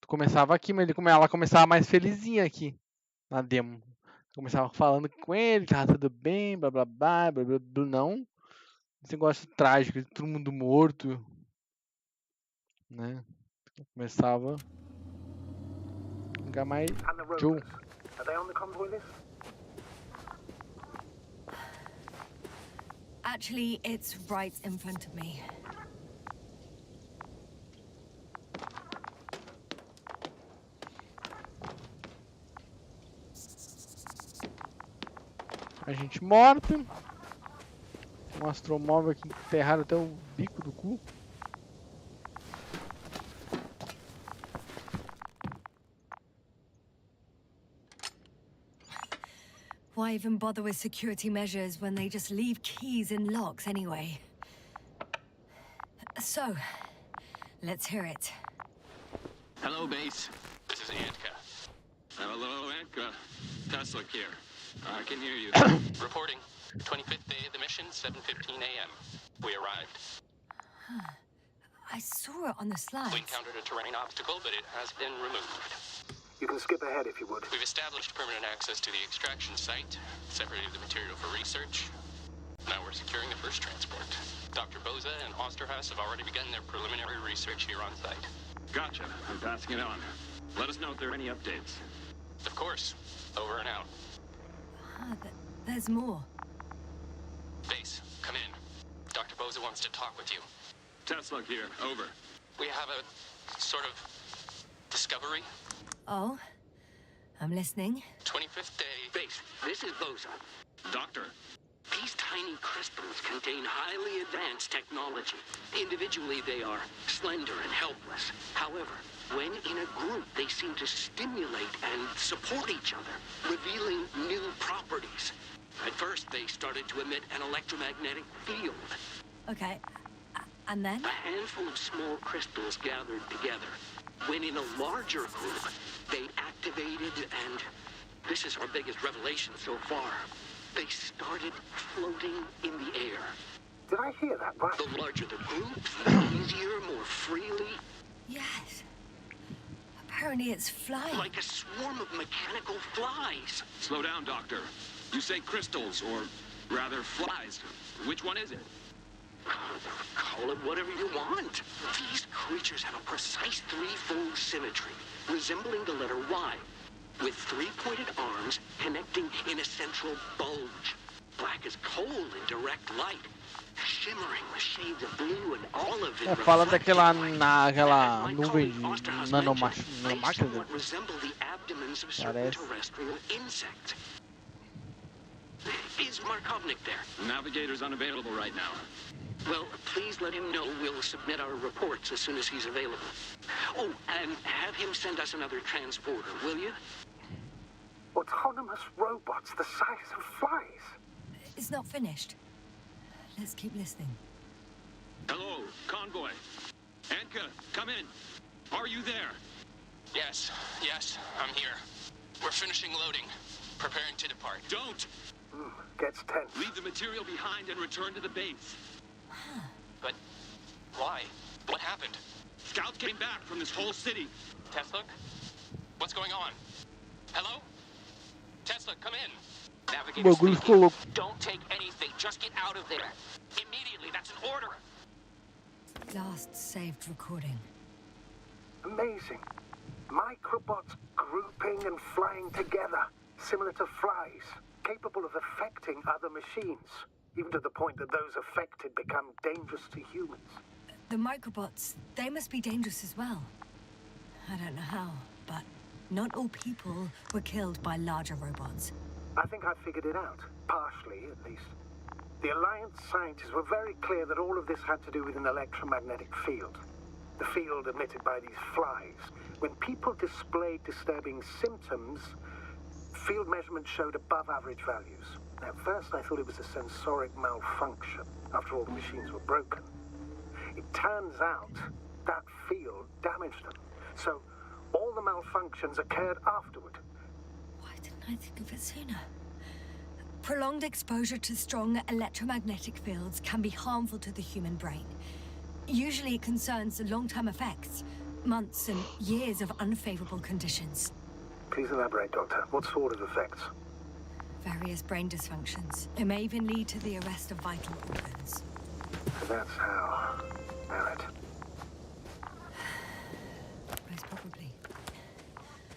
começava aqui, mas ela começava mais felizinha aqui na demo. Começava falando com ele, tava tudo bem, blá blá blá, blá blá blá, não. Esse negócio trágico, todo mundo morto, né? Começava a ficar mais Joe. Are they on the convoy list? Actually, it's right in front of me. A gente morta. Um astromóvel aqui enterrado até o bico do cu. Why even bother with security measures when they just leave keys in locks anyway? So, let's hear it. Hello, base. This is Antka. Hello, Antka. Tesla here. I can hear you. Reporting. 25th day of the mission, 7:15 a.m. We arrived. I saw it on the slides. We encountered a terrain obstacle, but it has been removed. You can skip ahead if you would. We've established permanent access to the extraction site, separated the material for research. Now we're securing the first transport. Dr. Boza and Osterhaus have already begun their preliminary research here on site. Gotcha. I'm passing it on. Let us know if there are any updates. Of course. Over and out. There's more. Base, come in. Dr. Boza wants to talk with you. Tesla here. Over. We have a sort of discovery. Oh, I'm listening. 25th day. Base, this is Boza. Doctor. These tiny crystals contain highly advanced technology. Individually, they are slender and helpless. However, when in a group, they seem to stimulate and support each other, revealing new properties. At first, they started to emit an electromagnetic field. Okay, and then? A handful of small crystals gathered together. When in a larger group, they activated and... this is our biggest revelation so far. They started floating in the air. Did I hear that right? The larger the group, the easier, more freely. Yes. Apparently it's flying. Like a swarm of mechanical flies. Slow down, Doctor. You say crystals, or rather flies. Which one is it? Call it whatever you want. These creatures have a precise threefold symmetry, resembling the letter Y, with three-pointed arms connecting in a central bulge. Black as coal in direct light, shimmering with shades of blue and olive in Fala daquela aquela nuvem de nanomáquina. resemble the abdomens of certain terrestrial insects. Is Markovnik there? Navigator's unavailable right now. Well, please let him know we'll submit our reports as soon as he's available. Oh, and have him send us another transporter, will you? Autonomous robots the size of flies. It's not finished. Let's keep listening. Hello, convoy. Anka, come in. Are you there? Yes, I'm here. We're finishing loading. Preparing to depart. Don't! Gets tense. Leave the material behind and return to the base. But why? What happened? Scouts came back from this whole city. Tesla? What's going on? Hello? Tesla, come in. Navigator speaking. Don't take anything. Just get out of there. Immediately. That's an order. Last saved recording. Amazing. Microbots grouping and flying together, similar to flies, capable of affecting other machines, even to the point that those affected become dangerous to humans. The microbots, they must be dangerous as well. I don't know how, but not all people were killed by larger robots. I think I figured it out, partially at least. The Alliance scientists were very clear that all of this had to do with an electromagnetic field. The field emitted by these flies. When people displayed disturbing symptoms, field measurements showed above average values. At first I thought it was a sensoric malfunction, after all the machines were broken. It turns out that field damaged them. So all the malfunctions occurred afterward. Why didn't I think of it sooner? Prolonged exposure to strong electromagnetic fields can be harmful to the human brain. Usually it concerns the long-term effects, months and years of unfavorable conditions. Please elaborate, Doctor. What sort of effects? Various brain dysfunctions. It may even lead to the arrest of vital organs. So that's how... Barrett. Most probably.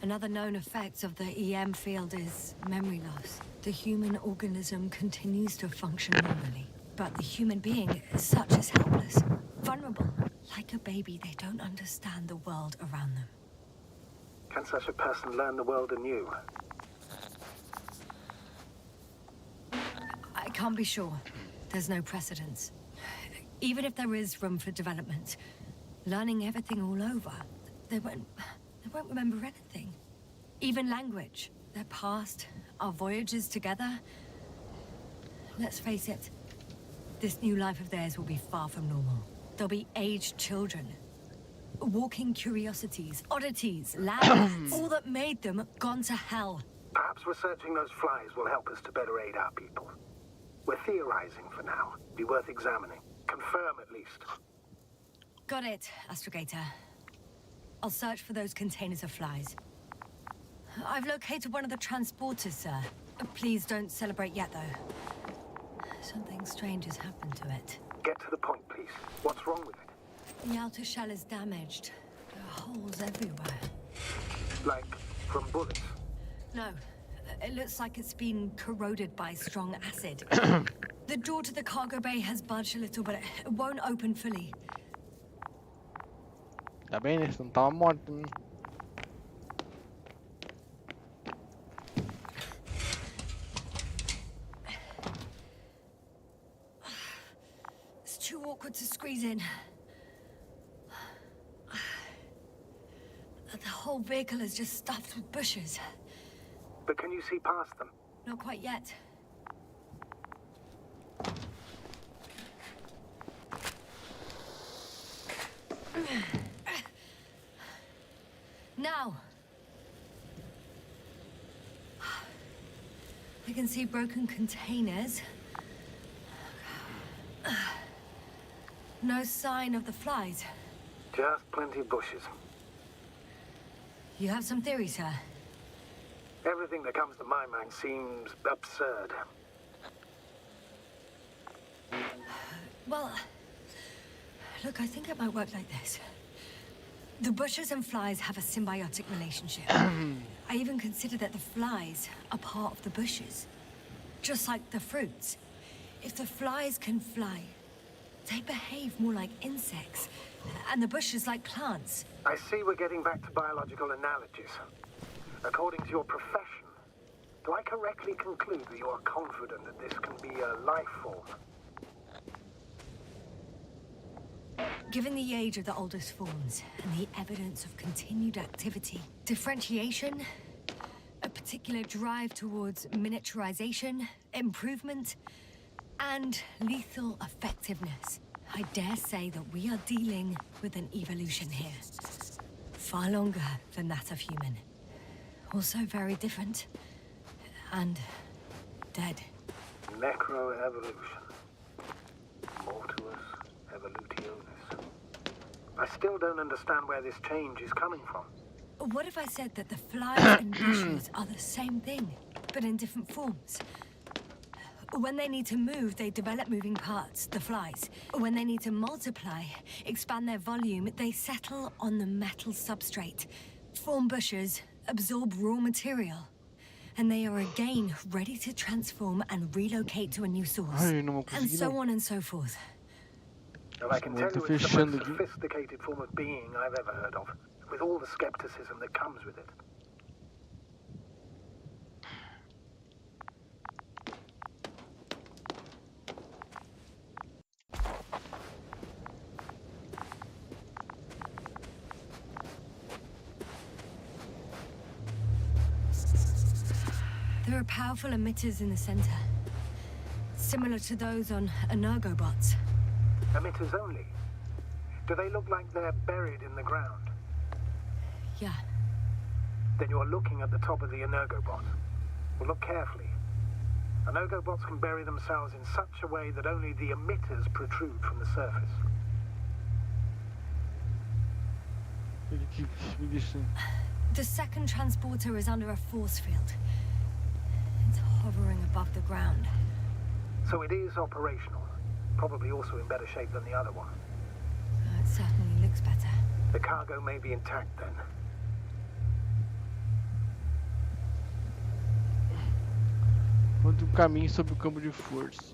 Another known effect of the EM field is memory loss. The human organism continues to function normally, but the human being as such is helpless, vulnerable. Like a baby, they don't understand the world around them. Can such a person learn the world anew? I can't be sure. There's no precedence. Even if there is room for development, learning everything all over, they won't remember anything. Even language, their past, our voyages together. Let's face it, this new life of theirs will be far from normal. They'll be aged children, walking curiosities, oddities, labs, all that made them gone to hell. Perhaps researching those flies will help us to better aid our people. We're theorizing for now. Be worth examining. Confirm at least. Got it, Astrogator. I'll search for those containers of flies. I've located one of the transporters, sir. Please don't celebrate yet, though. Something strange has happened to it. Get to the point, please. What's wrong with it? The outer shell is damaged. There are holes everywhere. Like from bullets? No. It looks like it's been corroded by strong acid. The door to the cargo bay has budged a little, but it won't open fully. Tá bem, né? Você não tava morto, né? It's too awkward to squeeze in. The whole vehicle is just stuffed with bushes. But can you see past them? Not quite yet. Now. I can see broken containers. No sign of the flies. Just plenty of bushes. You have some theories, sir? Everything that comes to my mind seems absurd. Well, look, I think it might work like this. The bushes and flies have a symbiotic relationship. I even consider that the flies are part of the bushes. Just like the fruits. If the flies can fly, they behave more like insects, and the bushes like plants. I see we're getting back to biological analogies. According to your profession, do I correctly conclude that you are confident that this can be a life form? Given the age of the oldest forms and the evidence of continued activity, differentiation, a particular drive towards miniaturization, improvement, and lethal effectiveness, I dare say that we are dealing with an evolution here. Far longer than that of human. Also very different. And dead. Necroevolution. Mortuus evolutionis. I still don't understand where this change is coming from. What if I said that the flies and bushes are the same thing, but in different forms? When they need to move, they develop moving parts, the flies. When they need to multiply, expand their volume, they settle on the metal substrate, form bushes, absorb raw material. And they are again ready to transform and relocate to a new source. And so on and so forth. Well, I can tell you it's the most sophisticated form of being I've ever heard of, with all the skepticism that comes with it. There are powerful emitters in the center, similar to those on energobots. Emitters only? Do they look like they're buried in the ground? Yeah. Then you're looking at the top of the energobot. Well, look carefully. Energobots can bury themselves in such a way that only the emitters protrude from the surface. que me deixa... The second transporter is under a force field. It's hovering above the ground. So it is operational. Probably also in better shape than the other one. It certainly looks better. The cargo may be intact then. Encontre um caminho sobre o campo de força.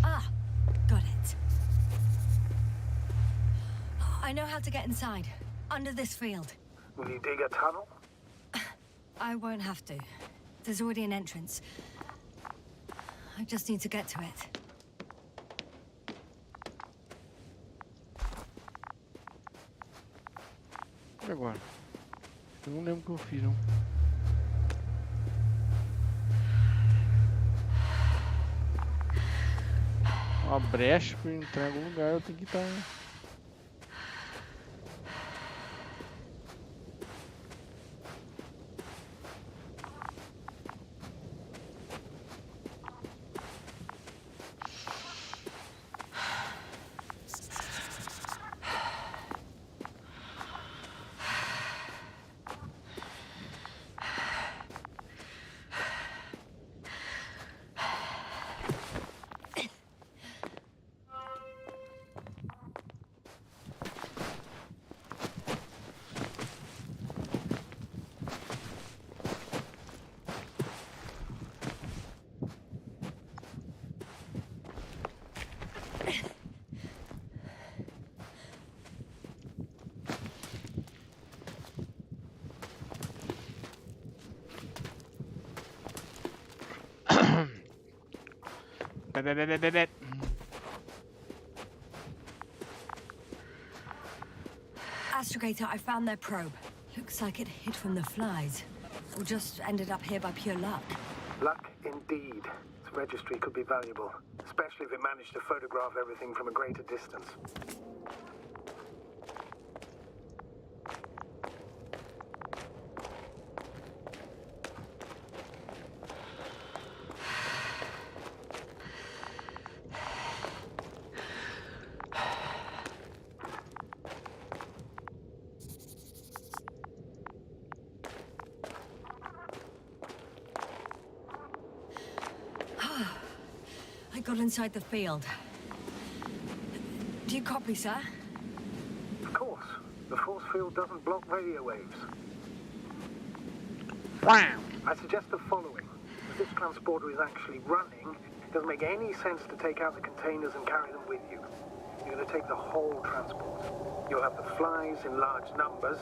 Ah, got it. I know how to get inside. Under this field. Will you dig a tunnel? I won't have to. There's already an entrance. I just need to get to it. E agora? Eu não lembro o que eu fiz, não. Uma brecha pra entrar em algum lugar, eu tenho que estar... Astrogator, I found their probe. Looks like it hid from the flies. Or just ended up here by pure luck. Luck indeed. Its registry could be valuable, especially if it managed to photograph everything from a greater distance. I got inside the field. Do you copy, sir? Of course. The force field doesn't block radio waves. Wow. I suggest the following. If this transporter is actually running, it doesn't make any sense to take out the containers and carry them with you. You're going to take the whole transport. You'll have the flies in large numbers,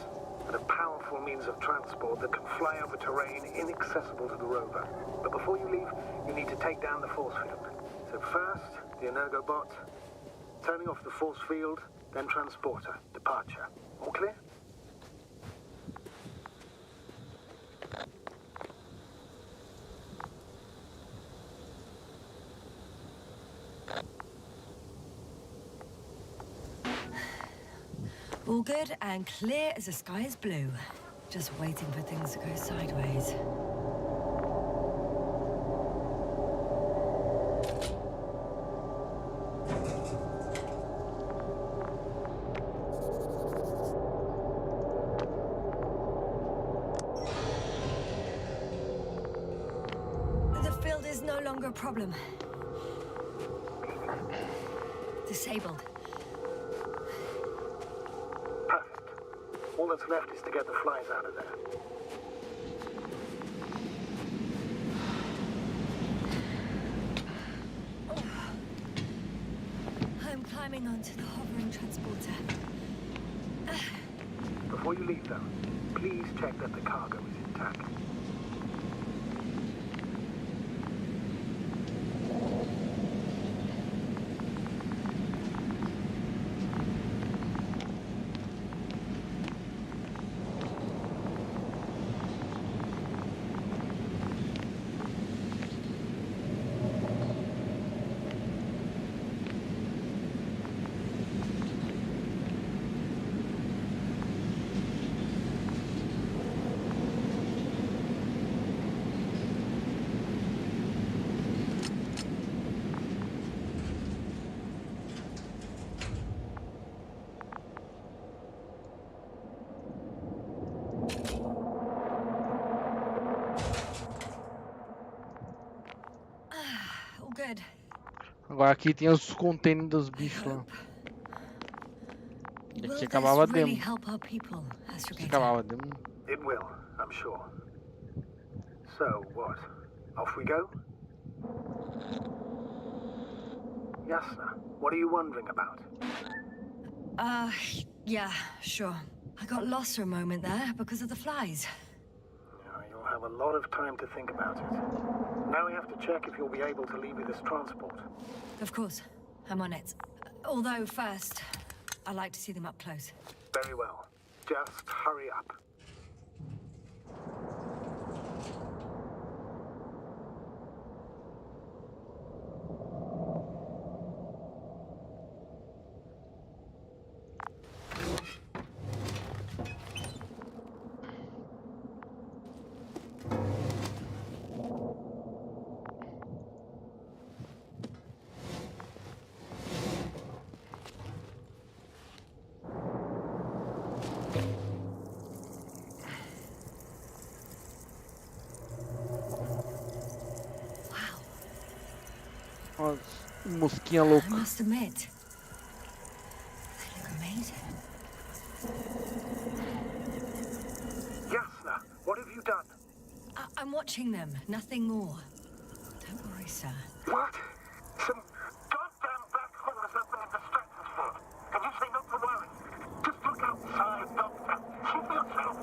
and a powerful means of transport that can fly over terrain inaccessible to the rover. But before you leave, you need to take down the force field. So first, the Energobot, turning off the force field, then transporter, departure. All clear? All good and clear as the sky is blue. Just waiting for things to go sideways. The field is no longer a problem. Disabled. Perfect. All that's left is to get the flies out of there. I'm climbing onto the hovering transporter. Before you leave, though, please check that the cargo is intact. Agora aqui tem os containers dos bichos lá. E Will aqui this acabava a really demo. help our people, Aqui Astrogator? acabava a demo. It will, I'm sure. So, what? Off we go? Yasna, what are you wondering about? Yeah, sure. I got lost for a moment there because of the flies. You'll have a lot of time to think about it. Now we have to check if you'll be able to leave with this transport. Of course, I'm on it. Although first, I'd like to see them up close. Very well. Just hurry up. Ó, mosquinha I louca. must admit, they look amazing. Yasna, what have you done? I'm watching them, nothing more. Don't worry, sir. What? Some goddamn black hole has opened in the stratosphere. And you say not to worry. Just look outside, Doctor. See for yourself.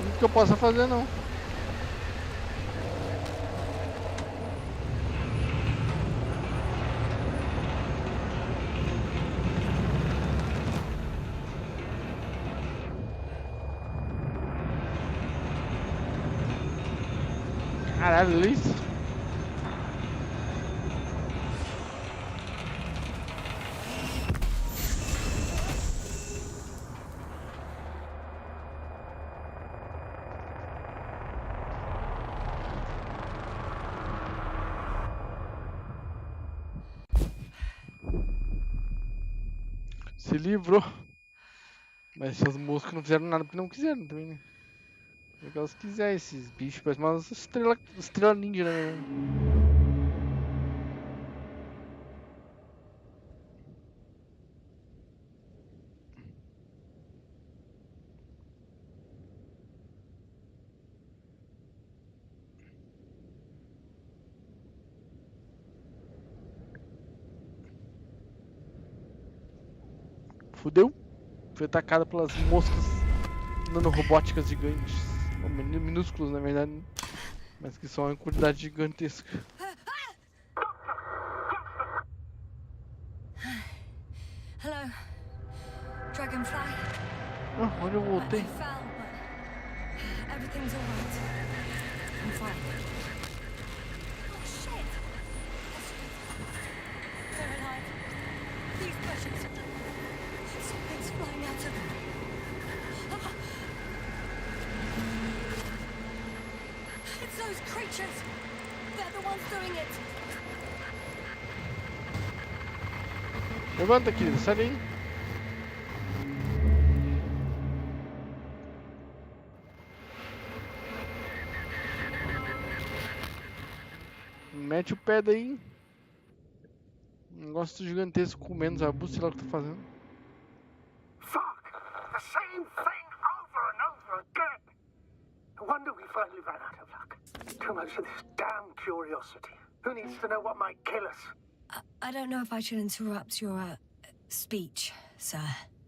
Não que eu possa fazer não. Caralho, Luiz. Se livrou. Mas essas moscas não fizeram nada porque não quiseram também, né? É que elas quiserem esses bichos, parece umas estrela ninja, né? Fudeu. Foi atacada pelas moscas nanorobóticas gigantes. Ou minúsculas, na verdade. Mas que são uma quantidade gigantesca. Hello, Dragonfly. Ah, onde eu I voltei? fell, but everything's all right. I'm fine. Oh shit! They're alive. These bushes. Something's flying out of them. It's those creatures. They're the ones doing it. Levanta, querido, sai daí. Mete o pé daí. Um negócio gigantesco comendo os arbustos, sei lá o que tá fazendo. Fuck! The same thing over and over again! No wonder we finally ran out of luck. Too much of this damn curiosity. Who needs to know what might kill us? I don't know if I should interrupt your speech, sir.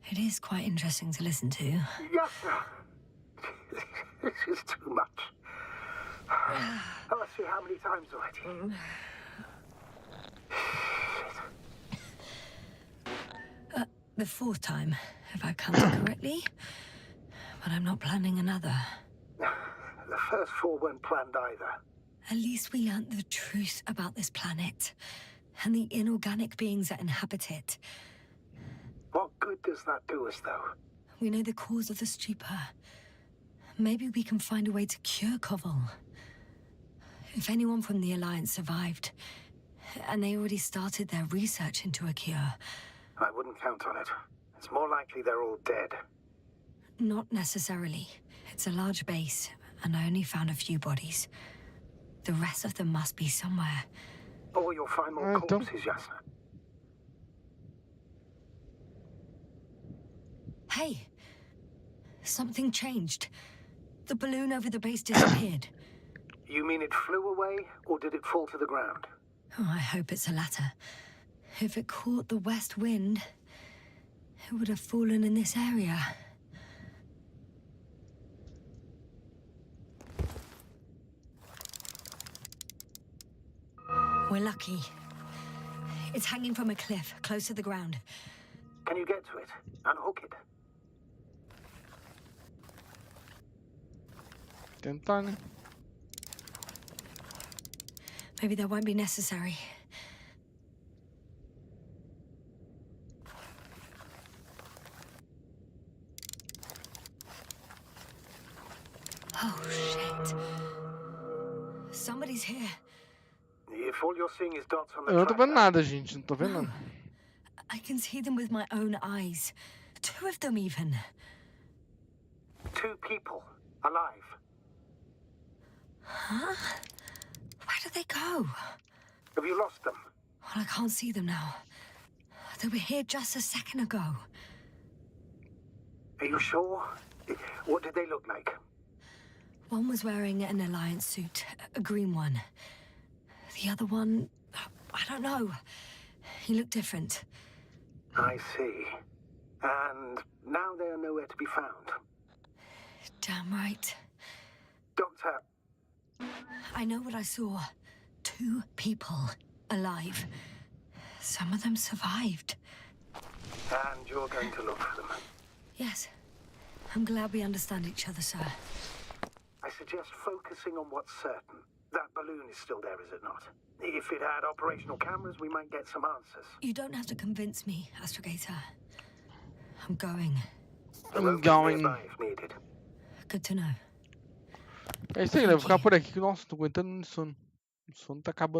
It is quite interesting to listen to. Yes, sir. This is too much. I'll ask you how many times already. The fourth time, if I counted correctly. But I'm not planning another. The first 4 weren't planned either. At least we learnt the truth about this planet and the inorganic beings that inhabit it. What good does that do us, though? We know the cause of the stupor. Maybe we can find a way to cure Koval. If anyone from the Alliance survived, and they already started their research into a cure. I wouldn't count on it. It's more likely they're all dead. Not necessarily. It's a large base, and I only found a few bodies. The rest of them must be somewhere. Or you'll find more Então. corpses, Yasna. Hey! Something changed. The balloon over the base disappeared. You mean it flew away, or did it fall to the ground? Oh, I hope it's the latter. If it caught the west wind, it would have fallen in this area. We're lucky. It's hanging from a cliff, close to the ground. Can you get to it? Unhook it? Tentar, né? Maybe that won't be necessary. Oh, shit. Somebody's here. If all you're seeing is dots on the Eu não tô vendo tracker, nada, gente. Não tô vendo nada. I can see them with my own eyes. 2 of them, even. 2 people, alive. Huh? Where did they go? Have you lost them? Well, I can't see them now. They were here just a second ago. Are you sure? What did they look like? One was wearing an Alliance suit, a green one. The other one, I don't know. He looked different. I see. And now they are nowhere to be found. Damn right. Doctor, I know what I saw. 2 people alive. Some of them survived. and you're going to look for them. Yes. I'm glad we understand each other, sir. I suggest focusing on what's certain. That balloon is still there, is it not? If it had operational cameras, we might get some answers. You don't have to convince me, Astrogator. I'm going. The I'm rope is going. nearby if needed. Good to know. É isso aí, galera. Vou ficar por aqui. Nossa, tô aguentando no sono. O sono tá acabando.